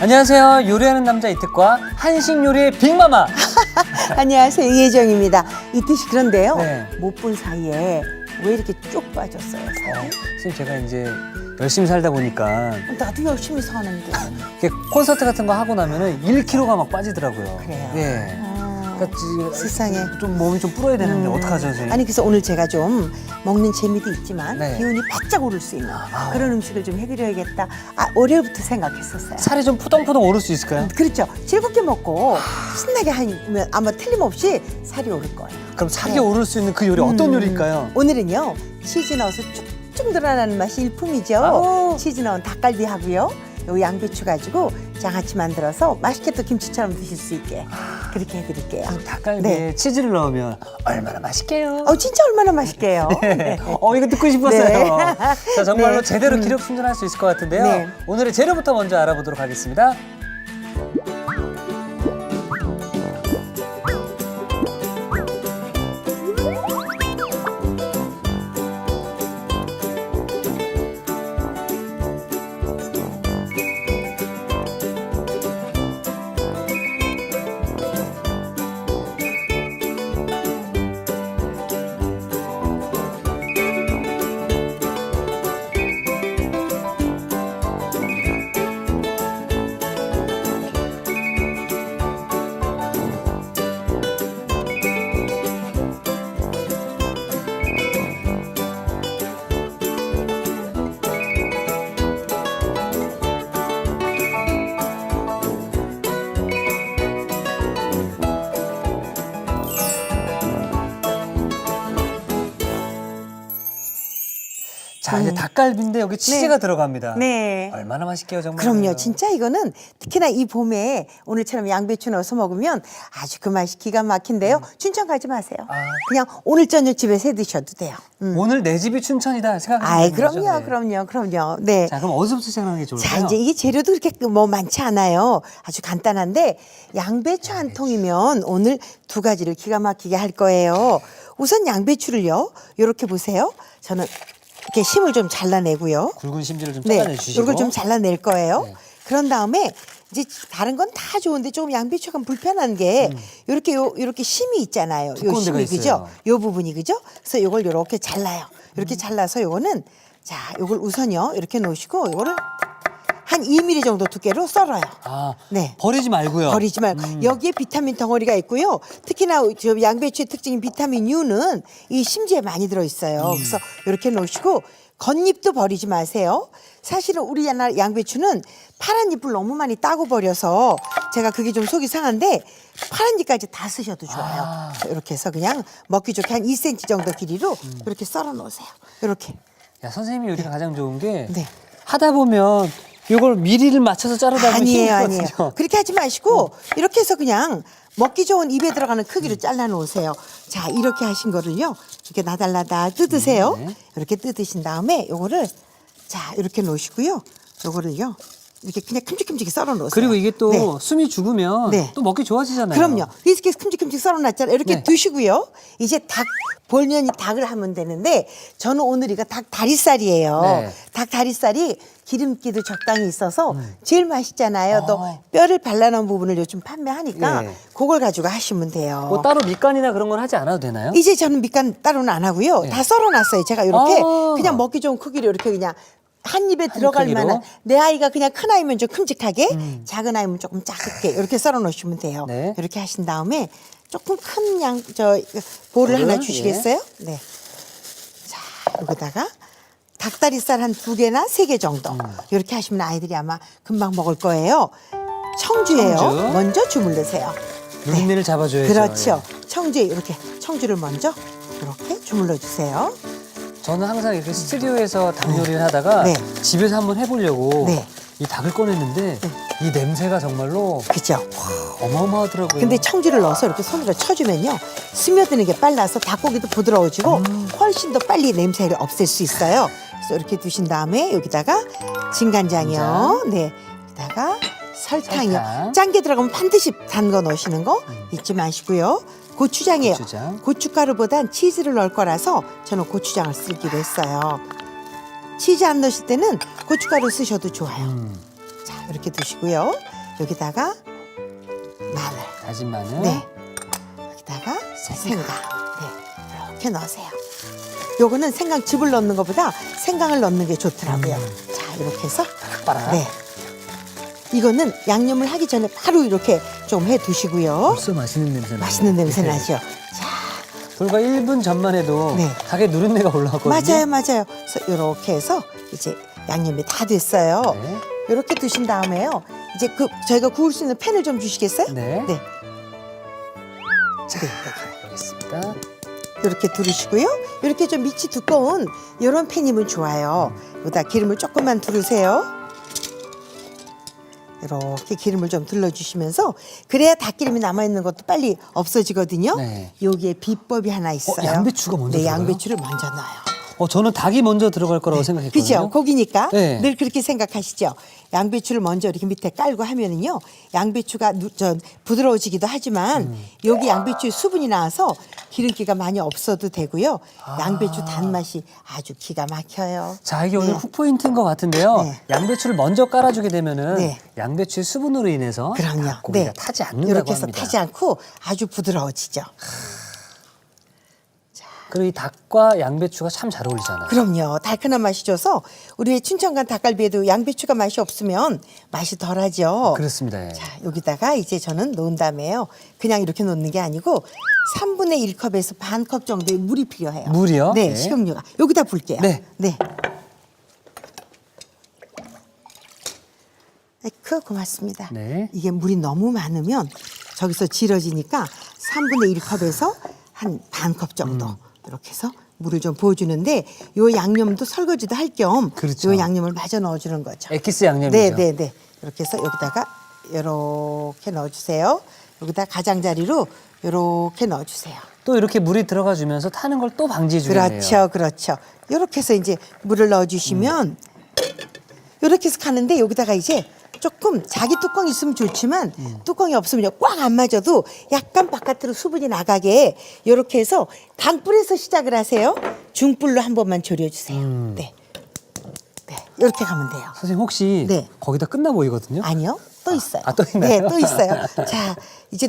안녕하세요. 요리하는 남자 이특과 한식 요리의 빅마마. 안녕하세요. 이혜정입니다. 이 뜻이 그런데요. 네. 못 본 사이에 왜 이렇게 쭉 빠졌어요, 살이? 선생님 제가 이제 열심히 살다 보니까 나도 열심히 사는데. 이렇게 콘서트 같은 거 하고 나면은 1kg가 막 빠지더라고요. 그래요? 네. 그러니까 세상에. 좀 몸이 좀 불어야 되는데 어떡하죠, 선생님? 아니 그래서 오늘 제가 좀 먹는 재미도 있지만 네. 기운이 바짝 오를 수 있는 그런 음식을 좀 해드려야겠다. 월요일부터 생각했었어요. 살이 좀 푸덩푸덩 오를 수 있을까요? 그렇죠. 즐겁게 먹고 신나게 하면 아마 틀림없이 살이 오를 거예요. 그럼 살이 네. 오를 수 있는 그 요리 어떤 요리일까요? 오늘은요 치즈 넣어서 쭉쭉 늘어나는 맛이 일품이죠. 아우. 치즈 넣은 닭갈비 하고요. 요 양배추 가지고 장아찌 만들어서 맛있게 또 김치처럼 드실 수 있게 그렇게 해드릴게요. 닭갈비에 네. 치즈를 넣으면 얼마나 맛있게요. 진짜 얼마나 맛있게요. 네. 이거 듣고 싶었어요. 네. 자, 정말로 네. 제대로 기력 충전할 수 있을 것 같은데요. 네. 오늘의 재료부터 먼저 알아보도록 하겠습니다. 자, 이제 닭갈비인데 여기 치즈가 들어갑니다. 네. 얼마나 맛있게요, 정말. 그럼요. 진짜 이거는 특히나 이 봄에 오늘처럼 양배추 넣어서 먹으면 아주 그 맛이 기가 막힌데요. 춘천 가지 마세요. 그냥 오늘 저녁 집에서 해 드셔도 돼요. 오늘 내 집이 춘천이다 생각하시면 아이, 되는 거죠? 그럼요, 네. 그럼요. 네. 자, 그럼 어디서부터 시작하는 게 좋을까요? 자, 이제 이게 재료도 그렇게 뭐 많지 않아요. 아주 간단한데 양배추 한 통이면 오늘 두 가지를 기가 막히게 할 거예요. 우선 양배추를요. 이렇게 보세요. 저는 이렇게 심을 좀 잘라내고요. 굵은 심지를 좀 네, 잘라내 주시고. 이걸 좀 잘라낼 거예요. 네. 그런 다음에 이제 다른 건 다 좋은데 조금 양배추가 불편한 게 요렇게 심이 있잖아요. 요 두꺼운 데가 심이 있어요. 그죠? 요 부분이 그죠? 그래서 요걸 요렇게 잘라요. 이렇게 잘라서 요거는 자, 요걸 우선요. 이렇게 놓으시고 요거를 한 2mm 정도 두께로 썰어요. 아, 네. 버리지 말고요. 버리지 말고 여기에 비타민 덩어리가 있고요. 특히나 저 양배추의 특징인 비타민 U는 이 심지에 많이 들어 있어요. 그래서 이렇게 놓으시고 겉잎도 버리지 마세요. 사실은 우리 양배추는 파란 잎을 너무 많이 따고 버려서 제가 그게 좀 속이 상한데 파란 잎까지 다 쓰셔도 좋아요. 이렇게 해서 그냥 먹기 좋게 한 2cm 정도 길이로 이렇게 썰어 놓으세요. 이렇게. 야, 선생님이 요리가 가장 좋은 게 네. 하다 보면 이걸 미리를 맞춰서 자르다 보면 아니에요. 힘들거든요. 그렇게 하지 마시고 이렇게 해서 그냥 먹기 좋은 입에 들어가는 크기로 잘라 놓으세요. 자, 이렇게 하신 거를요. 이렇게 나달나달 뜯으세요. 네. 이렇게 뜯으신 다음에 요거를 자, 이렇게 놓으시고요. 요거를요. 이렇게 그냥 큼직큼직히 썰어 놓으세요. 그리고 이게 또 네. 숨이 죽으면 네. 또 먹기 좋아지잖아요. 그럼요. 이렇게 큼직큼직 썰어놨잖아요. 이렇게 네. 두시고요. 이제 닭 볼면이 닭을 하면 되는데 저는 오늘 이거 닭 다리살이에요. 네. 닭 다리살이 기름기도 적당히 있어서 제일 맛있잖아요. 또 뼈를 발라놓은 부분을 요즘 판매하니까 네. 그걸 가지고 하시면 돼요. 뭐 따로 밑간이나 그런 건 하지 않아도 되나요? 이제 저는 밑간 따로는 안 하고요. 네. 다 썰어놨어요. 제가 이렇게 아. 그냥 먹기 좋은 크기로 이렇게 그냥 한 입에 들어갈 크기로? 만한 내 아이가 그냥 큰 아이면 좀 큼직하게 작은 아이면 조금 작게 이렇게 썰어 놓으시면 돼요. 네. 이렇게 하신 다음에 조금 큰 양 볼을 하나 볼을? 주시겠어요? 네. 자, 여기다가 닭다리살 한 2개나 3개 정도 이렇게 하시면 아이들이 아마 금방 먹을 거예요. 청주예요. 청주. 먼저 주물르세요. 누린내를 잡아줘야죠. 그렇죠. 예. 청주에 이렇게 청주를 먼저 이렇게 주물러 주세요. 저는 항상 이렇게 스튜디오에서 닭 요리를 하다가 네. 집에서 한번 해보려고 네. 이 닭을 꺼냈는데 이 냄새가 정말로 그죠? 어마어마하더라고요. 근데 청주를 넣어서 이렇게 손으로 쳐주면요 스며드는 게 빨라서 닭고기도 부드러워지고 훨씬 더 빨리 냄새를 없앨 수 있어요. 그래서 이렇게 두신 다음에 여기다가 진간장이요. 네. 여기다가 설탕이요. 설탕. 짠 게 들어가면 반드시 단 거 넣으시는 거 잊지 마시고요. 고추장이에요. 고추장. 고춧가루보단 치즈를 넣을 거라서 저는 고추장을 쓰기로 했어요. 치즈 안 넣으실 때는 고춧가루 쓰셔도 좋아요. 자, 이렇게 두시고요. 여기다가 마늘. 다진 마늘. 네. 여기다가 생강. 네. 이렇게 넣으세요. 요거는 생강 즙을 넣는 것보다 생강을 넣는 게 좋더라고요. 자, 이렇게 해서. 빠라. 네. 이거는 양념을 하기 전에 바로 이렇게 좀 해 두시고요. 벌써 맛있는 냄새 나요. 맛있는 냄새 네. 나죠. 불과 1분 전만 해도 네. 닭의 누린내가 올라왔거든요. 맞아요. 그래서 이렇게 해서 이제 양념이 다 됐어요. 네. 이렇게 두신 다음에요. 이제 저희가 구울 수 있는 팬을 좀 주시겠어요? 네. 네. 자, 알겠습니다. 이렇게 두르시고요. 이렇게 좀 밑이 두꺼운 이런 팬이면 좋아요. 여기다 기름을 조금만 두르세요. 이렇게 기름을 좀 둘러주시면서 그래야 닭기름이 남아있는 것도 빨리 없어지거든요. 네. 여기에 비법이 하나 있어요. 양배추가 먼저 네, 들어가요? 양배추를 먼저 넣어요. 저는 닭이 먼저 들어갈 거라고 생각했거든요. 그죠? 고기니까 네. 늘 그렇게 생각하시죠. 양배추를 먼저 이렇게 밑에 깔고 하면은요, 양배추가 부드러워지기도 하지만 여기 양배추에 수분이 나와서 기름기가 많이 없어도 되고요. 양배추 단맛이 아주 기가 막혀요. 자, 이게 네. 오늘 훅 포인트인 것 같은데요. 네. 양배추를 먼저 깔아주게 되면은 네. 양배추의 수분으로 인해서 그럼요. 닭고기가 타지 않는다고 이렇게 해서 합니다. 타지 않고 아주 부드러워지죠. 그리고 이 닭과 양배추가 참 잘 어울리잖아요. 그럼요. 달큰한 맛이 줘서 우리 춘천간 닭갈비에도 양배추가 맛이 없으면 맛이 덜하죠. 그렇습니다. 예. 자, 여기다가 이제 저는 넣은 다음에요. 그냥 이렇게 놓는 게 아니고 3분의 1컵에서 반 컵 정도의 물이 필요해요. 물이요? 네, 네. 식용유가. 여기다 붓게요. 네. 네. 고맙습니다. 네. 이게 물이 너무 많으면 저기서 질어지니까 3분의 1컵에서 한 반 컵 정도 이렇게 해서 물을 좀 부어주는데 요 양념도 설거지도 할 겸 그렇죠. 요 양념을 마저 넣어주는 거죠. 엑기스 양념이죠. 네. 이렇게 해서 여기다가 이렇게 넣어주세요. 여기다 가장자리로 이렇게 넣어주세요. 또 이렇게 물이 들어가 주면서 타는 걸 또 방지해 주겠네요. 그렇죠. 이렇게 해서 이제 물을 넣어주시면 이렇게 해서 가는데 여기다가 이제 조금 자기 뚜껑이 있으면 좋지만 뚜껑이 없으면 꽉 안 맞아도 약간 바깥으로 수분이 나가게 이렇게 해서 강불에서 시작을 하세요. 중불로 한 번만 졸여주세요. 네. 이렇게 가면 돼요. 선생님 혹시 네. 거기다 끝나 보이거든요. 아니요. 또 있어요. 또 있나요? 네, 또 있어요. 자, 이제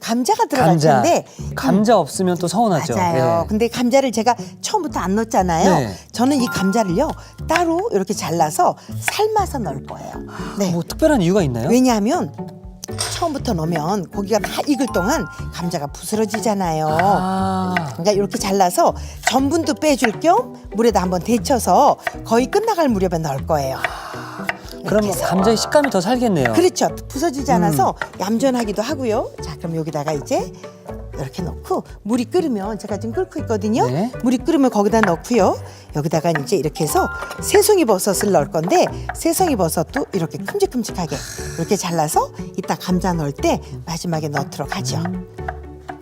감자가 들어갈 텐데 감자 없으면 또 서운하죠. 맞아요. 예. 근데 감자를 제가 처음부터 안 넣었잖아요. 네. 저는 이 감자를요 따로 이렇게 잘라서 삶아서 넣을 거예요. 네. 뭐 특별한 이유가 있나요? 왜냐하면 처음부터 넣으면 고기가 다 익을 동안 감자가 부스러지잖아요. 아, 그러니까 이렇게 잘라서 전분도 빼줄 겸 물에다 한번 데쳐서 거의 끝나갈 무렵에 넣을 거예요. 그럼 이렇게 해서. 감자의 식감이 더 살겠네요. 그렇죠. 부서지지 않아서 얌전하기도 하고요. 자, 그럼 여기다가 이제 이렇게 넣고 물이 끓으면 제가 지금 끓고 있거든요. 네. 물이 끓으면 거기다 넣고요. 여기다가 이제 이렇게 해서 새송이 버섯을 넣을 건데 새송이 버섯도 이렇게 큼직큼직하게 이렇게 잘라서 이따 감자 넣을 때 마지막에 넣도록 하죠.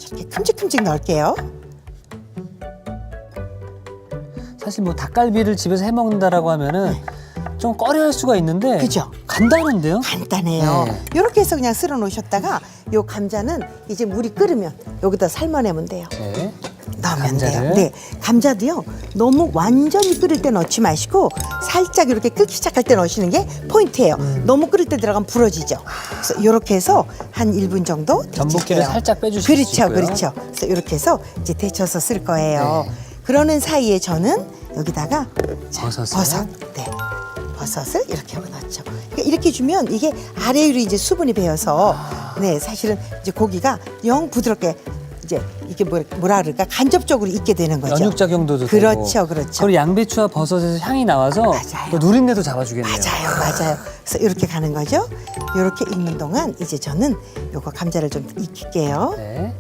이렇게 큼직큼직 넣을게요. 사실 뭐 닭갈비를 집에서 해 먹는다라고 하면은 좀 꺼려할 수가 있는데 그죠? 간단한데요? 간단해요. 네. 이렇게 해서 그냥 쓸어 놓으셨다가 요 감자는 이제 물이 끓으면 여기다 삶아내면 돼요. 네. 넣으면 감자를? 돼요. 네, 감자도요. 너무 완전히 끓일 때 넣지 마시고 살짝 이렇게 끓기 시작할 때 넣으시는 게 포인트예요. 너무 끓일 때 들어가면 부러지죠. 그래서 이렇게 해서 한 1분 정도 전분기를 데칠게요. 살짝 빼주실 수 있고요. 그렇죠. 그래서 이렇게 해서 이제 데쳐서 쓸 거예요. 네. 그러는 사이에 저는 여기다가 버섯을? 버섯을 이렇게 하고 넣죠. 그러니까 이렇게 주면 이게 아래 위로 이제 수분이 배어서 네 사실은 이제 고기가 영 부드럽게 이제 이게 뭐라 그럴까 간접적으로 익게 되는 거죠. 연육작용도 그렇죠, 되고. 그렇죠. 그리고 양배추와 버섯에서 향이 나와서 맞아요. 또 누린내도 잡아주겠네요. 맞아요. 그래서 이렇게 가는 거죠. 이렇게 익는 동안 이제 저는 요거 감자를 좀 익힐게요. 네.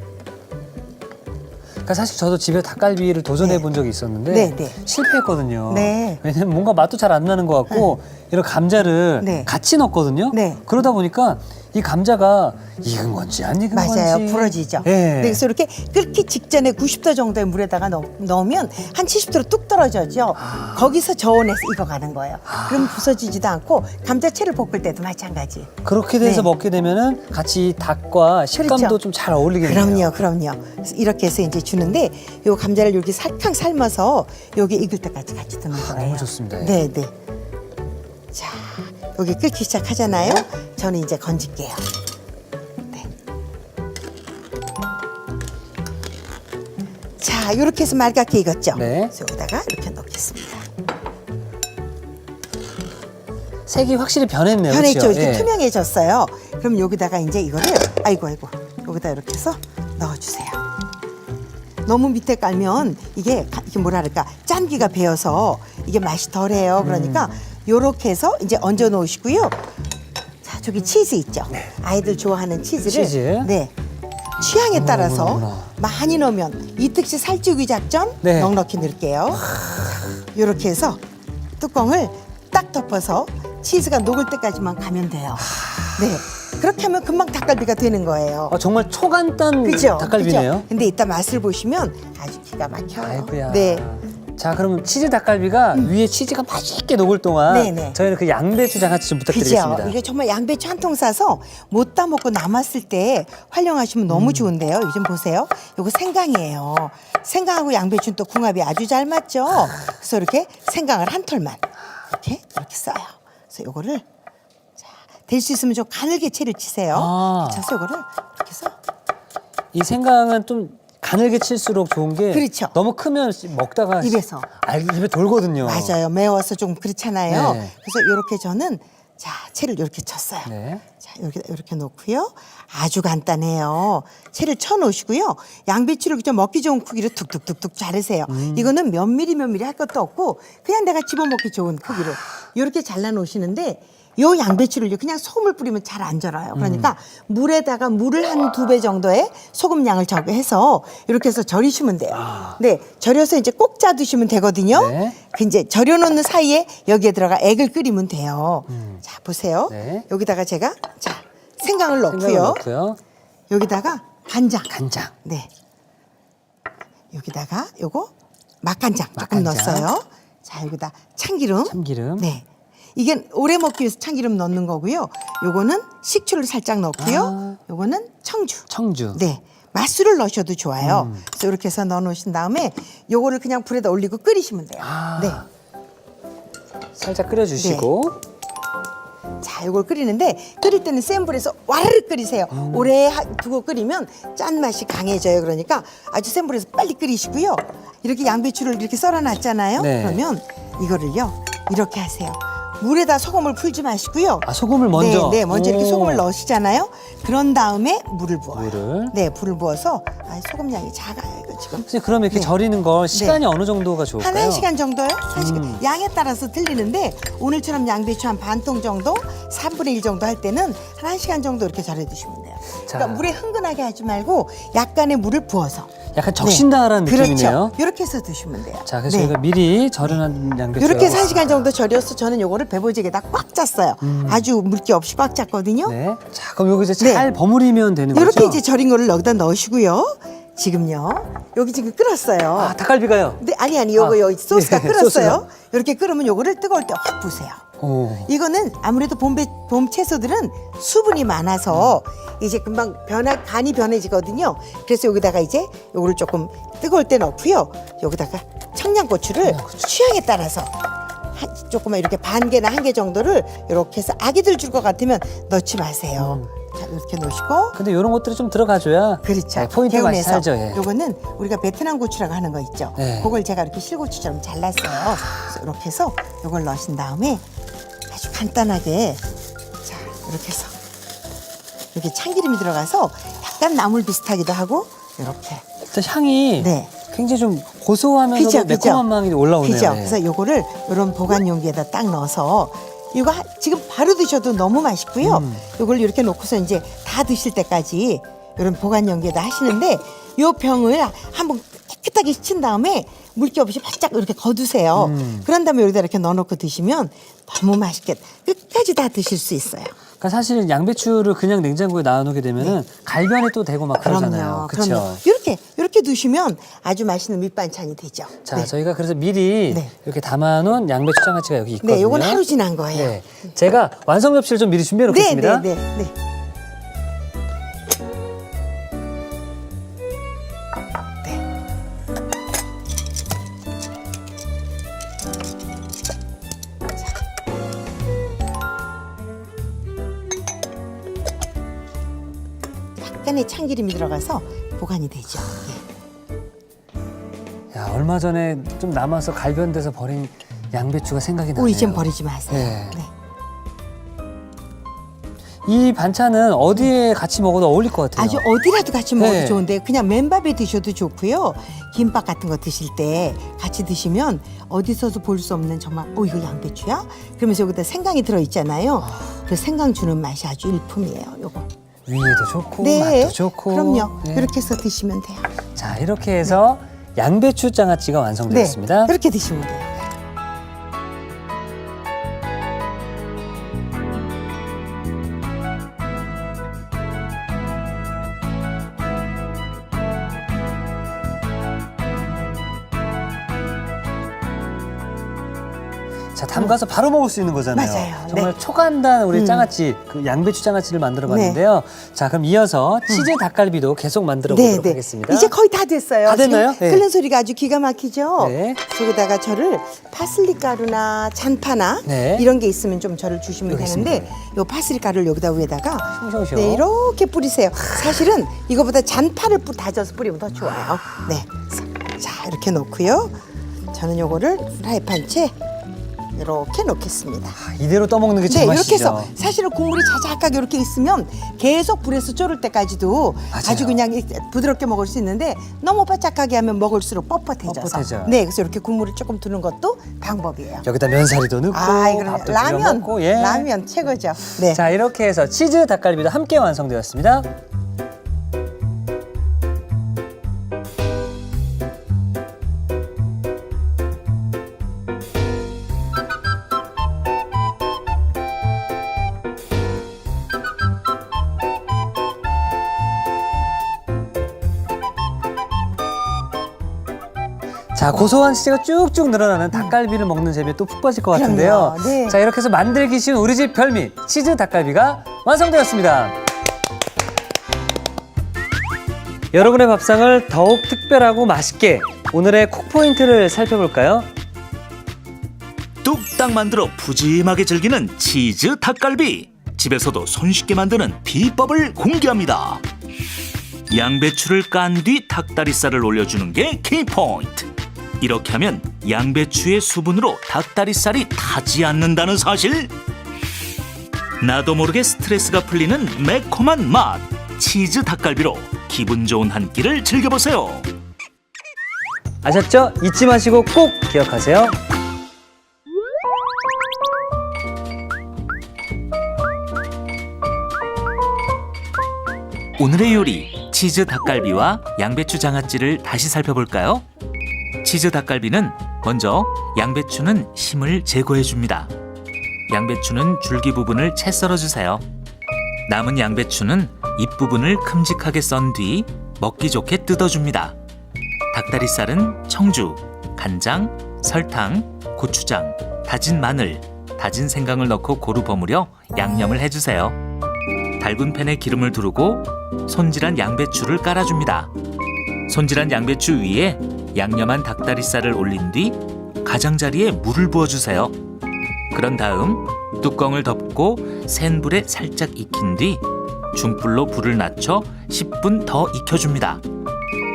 그러니까 사실 저도 집에 닭갈비를 도전해 본 적이 있었는데 네, 네. 실패했거든요. 네. 왜냐면 뭔가 맛도 잘 안 나는 것 같고 이런 감자를 네. 같이 넣었거든요. 네. 그러다 보니까 이 감자가 익은 건지 안 익은 맞아요. 건지 부러지죠. 네. 네, 그래서 이렇게 끓기 직전에 90도 정도의 물에다가 넣으면 한 70도로 뚝 떨어져죠. 거기서 저온에서 익어가는 거예요. 그럼 부서지지도 않고 감자채를 볶을 때도 마찬가지. 그렇게 돼서 네. 먹게 되면은 같이 닭과 식감도 그렇죠. 좀 잘 어울리겠네요. 그럼요. 그래서 이렇게 해서 이제 주는데 요 감자를 이렇게 살짝 삶아서 여기 익을 때까지 같이 두는 거예요. 너무 좋습니다. 네. 자, 여기 끓기 시작하잖아요. 저는 이제 건질게요. 네. 자, 이렇게 해서 맑게 익었죠. 네. 그래서 여기다가 이렇게 넣겠습니다. 색이 확실히 변했네요. 변했죠. 그렇죠? 이렇게 예. 투명해졌어요. 그럼 여기다가 이제 이거를 아이고 여기다 이렇게 해서 넣어주세요. 너무 밑에 깔면 이게 뭐라 그럴까 짠기가 배어서 이게 맛이 덜해요. 그러니까 요렇게 해서 이제 얹어 놓으시고요. 자, 저기 치즈 있죠. 아이들 좋아하는 치즈를 치즈. 네. 취향에 따라서 어머나. 많이 넣으면 이특식 살찌우기 작전 네. 넉넉히 넣을게요. 이렇게 해서 뚜껑을 딱 덮어서 치즈가 녹을 때까지만 가면 돼요. 네. 그렇게 하면 금방 닭갈비가 되는 거예요. 정말 초간단 그죠? 닭갈비네요. 그죠? 근데 이따 맛을 보시면 아주 기가 막혀요. 아이고야. 네. 자, 그러면 치즈 닭갈비가 위에 치즈가 맛있게 녹을 동안 네네. 저희는 그 양배추 장아찌 좀 부탁드리겠습니다. 그죠? 이게 정말 양배추 한 통 사서 못 다 먹고 남았을 때 활용하시면 너무 좋은데요. 요즘 보세요. 요거 생강이에요. 생강하고 양배추는 또 궁합이 아주 잘 맞죠. 그래서 이렇게 생강을 한 톨만 이렇게 써요. 그래서 요거를 될 수 있으면 좀 가늘게 채를 치세요. 쳐서 요거를 이렇게 해서 이 생강은 좀 가늘게 칠수록 좋은 게 그렇죠. 너무 크면 먹다가 입에서. 입에 돌거든요. 맞아요. 매워서 좀 그렇잖아요. 네. 그래서 이렇게 저는 자 채를 이렇게 쳤어요. 네. 자 이렇게 놓고요. 아주 간단해요. 채를 쳐 놓으시고요. 양배추를 좀 먹기 좋은 크기로 툭툭툭툭 자르세요. 이거는 몇 미리 할 것도 없고 그냥 내가 집어먹기 좋은 크기로 이렇게 잘라 놓으시는데 요 양배추를 그냥 소금을 뿌리면 잘 안 절어요. 그러니까 물에다가 물을 한 2배 정도의 소금 양을 해서 이렇게 해서 절이시면 돼요. 네, 절여서 이제 꼭 짜두시면 되거든요. 네. 그 이제 절여놓는 사이에 여기에 들어가 액을 끓이면 돼요. 자, 보세요. 네. 여기다가 제가 자 생강을 넣고요. 생강을 넣고요. 여기다가 간장. 간장. 네. 여기다가 요거 맛간장 조금 맛간장. 넣었어요. 자, 여기다 참기름. 참기름. 네. 이게 오래 먹기 위해서 참기름 넣는 거고요. 요거는 식초를 살짝 넣고요. 요거는 청주. 청주. 네. 맛술을 넣으셔도 좋아요. 그래서 이렇게 해서 넣어 놓으신 다음에 요거를 그냥 불에다 올리고 끓이시면 돼요. 네. 살짝 끓여주시고. 자, 요걸 끓이는데 끓일 때는 센 불에서 와르르 끓이세요. 오래 두고 끓이면 짠맛이 강해져요. 그러니까 아주 센 불에서 빨리 끓이시고요. 이렇게 양배추를 이렇게 썰어 놨잖아요. 네. 그러면 이거를요. 이렇게 하세요. 물에다 소금을 풀지 마시고요. 소금을 먼저. 네, 먼저 이렇게 오. 소금을 넣으시잖아요. 그런 다음에 물을 부어요. 물을. 네, 불을 부어서 소금 양이 작아요. 이거 지금. 선생님, 그러면 이렇게 네. 절이는 걸 시간이 어느 정도가 좋을까요? 한 1시간 정도요? 1시간. 양에 따라서 틀리는데 오늘처럼 양배추 한 반 통 정도, 3분의 1 정도 할 때는 한 1시간 정도 이렇게 절여 두시면 돼요. 자. 그러니까 물에 흥건하게 하지 말고 약간의 물을 부어서. 약간 적신다라는 느낌이네요. 그렇죠. 이렇게 해서 드시면 돼요. 자, 그래서 네. 저희가 미리 절여놓은 양배추. 이렇게 해서 1시간 정도 절여서 저는 요거를 배보지에다 꽉 짰어요. 아주 물기 없이 꽉 짰거든요. 네. 자, 그럼 여기 이제 네. 잘 버무리면 되는 이렇게 거죠? 이제 절인 거를 여기다 넣으시고요. 지금요. 여기 지금 끓었어요. 닭갈비가요? 네, 아니 요거 여기 소스가 네, 끓었어요. 소스가. 이렇게 끓으면 요거를 뜨거울 때 확 부세요. 오. 이거는 아무래도 봄 채소들은 수분이 많아서 이제 금방 간이 변해지거든요. 그래서 여기다가 이제 요거를 조금 뜨거울 때 넣고요. 여기다가 청양고추를 취향에 따라서 조금만 이렇게 반 개나 한 개 정도를 이렇게 해서 아기들 줄 것 같으면 넣지 마세요. 자, 이렇게 놓으시고 근데 이런 것들이 좀 들어가줘야 그렇죠. 포인트 맛이 개운해서. 살죠. 예. 요거는 우리가 베트남 고추라고 하는 거 있죠. 네. 그걸 제가 이렇게 실고추처럼 잘랐어요. 그래서 이렇게 해서 요걸 넣으신 다음에 아주 간단하게 자 이렇게 해서 이렇게 참기름이 들어가서 약간 나물 비슷하기도 하고 이렇게 일단 향이 네. 굉장히 좀 고소하면서도 매콤한 향이 올라오네요. 그죠? 네. 그래서 요거를 이런 보관 용기에다 딱 넣어서 이거 지금 바로 드셔도 너무 맛있고요. 요걸 이렇게 놓고서 이제 다 드실 때까지 이런 보관 용기에다 하시는데 요 병을 한번 깨끗하게 씻은 다음에 물기 없이 바짝 이렇게 거두세요. 그런 다음에 여기다 이렇게 넣어놓고 드시면 너무 맛있게 끝까지 다 드실 수 있어요. 그러니까 사실 양배추를 그냥 냉장고에 놔놓게 되면은 갈변이 또 되고 막 그러잖아요. 그럼요. 그렇죠. 이렇게 두시면 아주 맛있는 밑반찬이 되죠. 자, 네. 저희가 그래서 미리 네. 이렇게 담아놓은 양배추 장아찌가 여기 있거든요. 네, 요건 하루 지난 거예요. 네. 제가 완성 접시를 좀 미리 준비해 놓겠습니다. 네. 약간의 참기름이 들어가서 보관이 되죠. 야, 얼마 전에 좀 남아서 갈변돼서 버린 양배추가 생각이 나네요. 이젠 버리지 마세요. 네. 네. 이 반찬은 어디에 같이 먹어도 어울릴 것 같아요. 아주 어디라도 같이 먹어도 네. 좋은데 그냥 맨밥에 드셔도 좋고요. 김밥 같은 거 드실 때 같이 드시면 어디서도 볼 수 없는 정말 이거 양배추야? 그러면서 여기다 생강이 들어있잖아요. 그 생강 주는 맛이 아주 일품이에요. 요거. 위에도 좋고 네. 맛도 좋고. 그럼요. 네. 이렇게 해서 드시면 돼요. 자, 이렇게 해서 양배추 장아찌가 완성되었습니다. 네. 이렇게 드시면 돼요. 자, 담가서 바로 먹을 수 있는 거잖아요. 맞아요. 정말 초간단 우리 장아찌, 그 양배추 장아찌를 만들어 봤는데요. 자, 그럼 이어서 치즈 닭갈비도 계속 만들어 보도록 하겠습니다. 이제 거의 다 됐어요. 다 됐나요? 지금 네. 끓는 소리가 아주 기가 막히죠. 네. 여기다가 저를 파슬리 가루나 잔파나 네. 이런 게 있으면 좀 저를 주시면 여기 되는데 있습니다. 요 파슬리 가루를 여기다 위에다가 숑숑숑. 네, 이렇게 뿌리세요. 사실은 이거보다 잔파를 다져서 뿌리면 더 좋아요. 네. 자, 이렇게 놓고요. 저는 요거를 프라이팬 채 이렇게 놓겠습니다. 이대로 떠먹는 게 네, 제맛이죠. 이렇게 해서 사실은 국물이 자작하게 이렇게 있으면 계속 불에서 졸을 때까지도 맞아요. 아주 그냥 부드럽게 먹을 수 있는데 너무 바짝하게 하면 먹을수록 뻣뻣해져서. 뻣뻣해져요. 네, 그래서 이렇게 국물을 조금 두는 것도 방법이에요. 여기다 면사리도 넣고 이거는 밥도 비벼 라면, 먹고, 예. 라면 최고죠. 네. 자, 이렇게 해서 치즈 닭갈비도 함께 완성되었습니다. 자, 고소한 치즈가 쭉쭉 늘어나는 닭갈비를 먹는 재미에 또 푹 빠질 것 같은데요. 그럼요. 네. 자, 이렇게 해서 만들기 쉬운 우리 집 별미 치즈 닭갈비가 완성되었습니다. 여러분의 밥상을 더욱 특별하고 맛있게 오늘의 콕 포인트를 살펴볼까요? 뚝딱 만들어 푸짐하게 즐기는 치즈 닭갈비. 집에서도 손쉽게 만드는 비법을 공개합니다. 양배추를 깐 뒤 닭다리살을 올려주는 게 키포인트. 이렇게 하면 양배추의 수분으로 닭다리살이 타지 않는다는 사실. 나도 모르게 스트레스가 풀리는 매콤한 맛. 치즈 닭갈비로 기분 좋은 한 끼를 즐겨보세요. 아셨죠? 잊지 마시고 꼭 기억하세요. 오늘의 요리, 치즈 닭갈비와 양배추 장아찌를 다시 살펴볼까요? 치즈 닭갈비는 먼저 양배추는 심을 제거해 줍니다. 양배추는 줄기 부분을 채 썰어주세요. 남은 양배추는 잎 부분을 큼직하게 썬 뒤 먹기 좋게 뜯어줍니다. 닭다리살은 청주, 간장, 설탕, 고추장, 다진 마늘, 다진 생강을 넣고 고루 버무려 양념을 해주세요. 달군 팬에 기름을 두르고 손질한 양배추를 깔아줍니다. 손질한 양배추 위에 양념한 닭다리살을 올린 뒤 가장자리에 물을 부어주세요. 그런 다음 뚜껑을 덮고 센 불에 살짝 익힌 뒤 중불로 불을 낮춰 10분 더 익혀줍니다.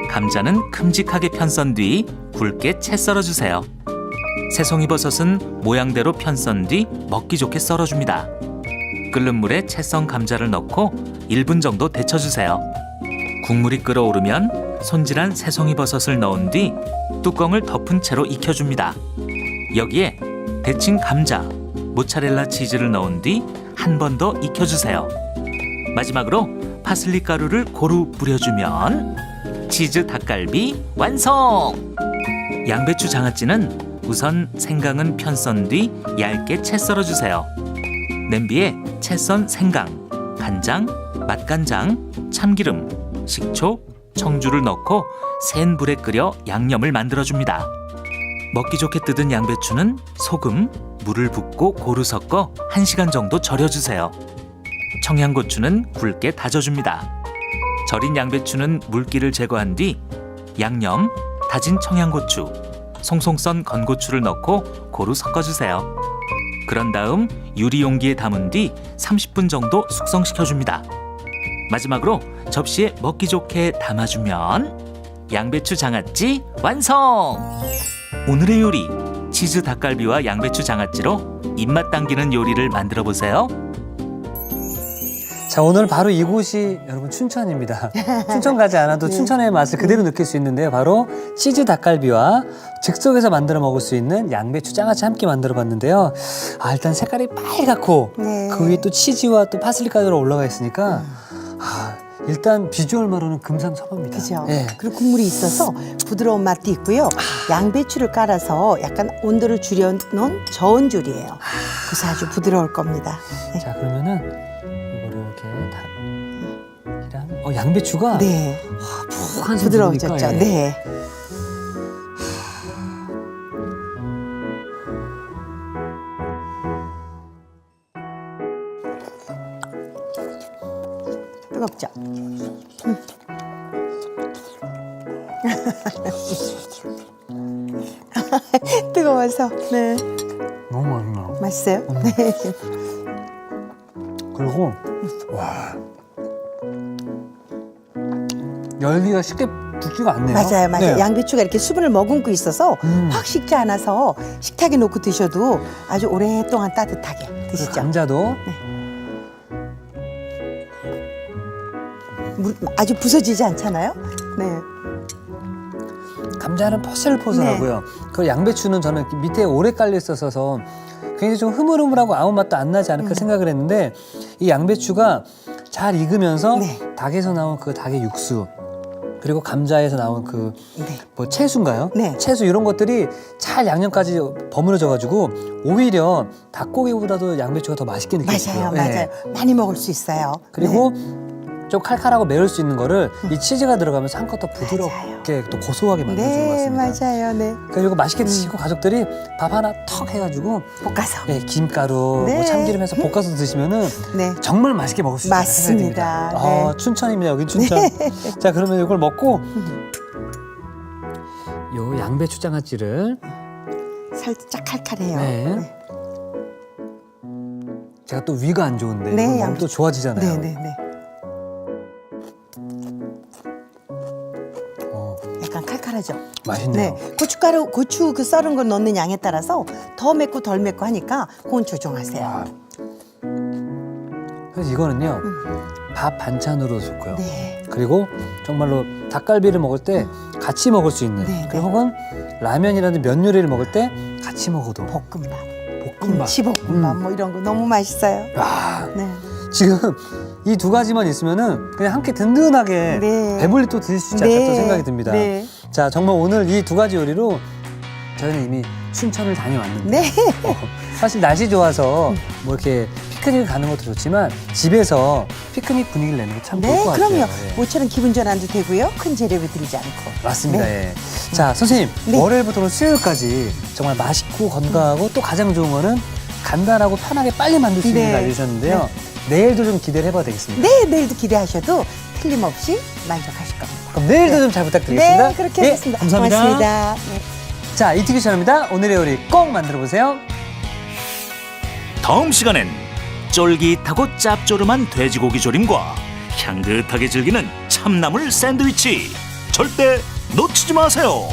감자는 큼직하게 편썬 뒤 굵게 채 썰어주세요. 새송이버섯은 모양대로 편썬 뒤 먹기 좋게 썰어줍니다. 끓는 물에 채 썬 감자를 넣고 1분 정도 데쳐주세요. 국물이 끓어오르면 손질한 새송이버섯을 넣은 뒤 뚜껑을 덮은 채로 익혀줍니다. 여기에 데친 감자, 모짜렐라 치즈를 넣은 뒤 한 번 더 익혀주세요. 마지막으로 파슬리 가루를 고루 뿌려주면 치즈 닭갈비 완성! 양배추 장아찌는 우선 생강은 편썬 뒤 얇게 채 썰어주세요. 냄비에 채 썬 생강, 간장, 맛간장, 참기름, 식초, 청주를 넣고 센 불에 끓여 양념을 만들어줍니다. 먹기 좋게 뜯은 양배추는 소금, 물을 붓고 고루 섞어 1시간 정도 절여주세요. 청양고추는 굵게 다져줍니다. 절인 양배추는 물기를 제거한 뒤 양념, 다진 청양고추, 송송 썬 건고추를 넣고 고루 섞어주세요. 그런 다음 유리 용기에 담은 뒤 30분 정도 숙성시켜줍니다. 마지막으로 접시에 먹기 좋게 담아주면 양배추 장아찌 완성! 오늘의 요리, 치즈 닭갈비와 양배추 장아찌로 입맛 당기는 요리를 만들어 보세요. 자, 오늘 바로 이곳이 여러분 춘천입니다. 춘천 가지 않아도 춘천의 맛을 그대로 느낄 수 있는데요. 바로 치즈 닭갈비와 즉석에서 만들어 먹을 수 있는 양배추 장아찌 함께 만들어 봤는데요. 아, 일단 색깔이 빨갛고 네. 그 위에 또 치즈와 또 파슬리까지 올라가 있으니까 아, 일단 비주얼만으로는 금상첨화입니다. 그죠? 예. 그리고 국물이 있어서 부드러운 맛도 있고요. 양배추를 깔아서 약간 온도를 줄여놓은 저온 조리예요. 그래서 아주 부드러울 겁니다. 네. 자, 그러면은 이거를 이렇게 양배추가 네. 푹한 부드러워졌죠. 예. 네. 뜨겁죠? 뜨거워서 네. 너무 맛있네요. 맛있어요? 네. 그리고 와 열기가 쉽게 붙지가 않네요. 맞아요, 맞아요. 네. 양배추가 이렇게 수분을 머금고 있어서 음. 확 식지 않아서 식탁에 놓고 드셔도 아주 오랫동안 따뜻하게 그 드시죠. 감자도 아주 부서지지 않잖아요. 네. 감자는 포슬포슬하고요. 그 양배추는 저는 밑에 오래 깔려 있어서 굉장히 좀 흐물흐물하고 아무 맛도 안 나지 않을까 생각을 했는데 이 양배추가 잘 익으면서 네. 닭에서 나온 그 닭의 육수 그리고 감자에서 나온 그 뭐 네. 채수인가요? 네. 채수 이런 것들이 잘 양념까지 버무려져 가지고 오히려 닭고기보다도 양배추가 더 맛있게 느껴지고요. 맞아요, 맞아요. 많이 먹을 수 있어요. 그리고 좀 칼칼하고 매울 수 있는 거를 이 치즈가 들어가면서 한껏 더 부드럽게 또 고소하게 만들어주는 것 네, 같습니다. 맞아요, 네. 그리고 맛있게 드시고 가족들이 밥 하나 턱 해가지고 볶아서. 예, 김가루, 네. 뭐 참기름해서 볶아서 드시면은 네. 정말 맛있게 먹을 수 있다는 맞습니다. 생각이 듭니다. 네. 춘천입니다. 여기 춘천. 자, 그러면 이걸 먹고 요 양배추 장아찌를 살짝 칼칼해요. 네. 네. 제가 또 위가 안 좋은데 네, 이걸 먹으면 양배추. 또 좋아지잖아요. 네, 네, 네. 약간 칼칼하죠. 맛있네요. 네, 고춧가루, 고추 그 썰은 거 넣는 양에 따라서 더 맵고 덜 맵고 하니까 그건 조정하세요. 와. 그래서 이거는요 밥 반찬으로 좋고요. 네, 그리고 정말로 닭갈비를 먹을 때 같이 먹을 수 있는 네, 그리고 혹은 라면이라는 면 요리를 먹을 때 같이 먹어도 볶음밥, 볶음밥. 김치볶음밥 뭐 이런 거 너무 맛있어요. 와, 네, 지금 이 두 가지만 있으면은 그냥 함께 든든하게 네. 배불리 또 드실 수 있지 않을까 또 생각이 듭니다. 네, 자, 정말 오늘 이 두 가지 요리로 저희는 이미 춘천을 다녀왔는데 네, 사실 날씨 좋아서 뭐 이렇게 피크닉을 가는 것도 좋지만 집에서 피크닉 분위기를 내는 게 참 좋을 네, 것 같아요. 그럼요. 예. 모처럼 기분 전환도 되고요. 큰 재료비 들이지 않고. 맞습니다. 네. 예. 자, 선생님 네. 월요일부터 수요일까지 정말 맛있고 건강하고 또 가장 좋은 거는 간단하고 편하게 빨리 만들 수 있는 네. 걸 알려주셨는데요. 내일도 좀 기대를 해봐도 되겠습니다. 네, 내일도 기대하셔도 틀림없이 만족하실 겁니다. 그럼 내일도 네. 좀 잘 부탁드리겠습니다. 네, 그렇게 예, 하겠습니다. 감사합니다. 고맙습니다. 네. 자, 이티기 시간입니다. 오늘의 요리 꼭 만들어 보세요. 다음 시간엔 쫄깃하고 짭조름한 돼지고기 조림과 향긋하게 즐기는 참나물 샌드위치 절대 놓치지 마세요.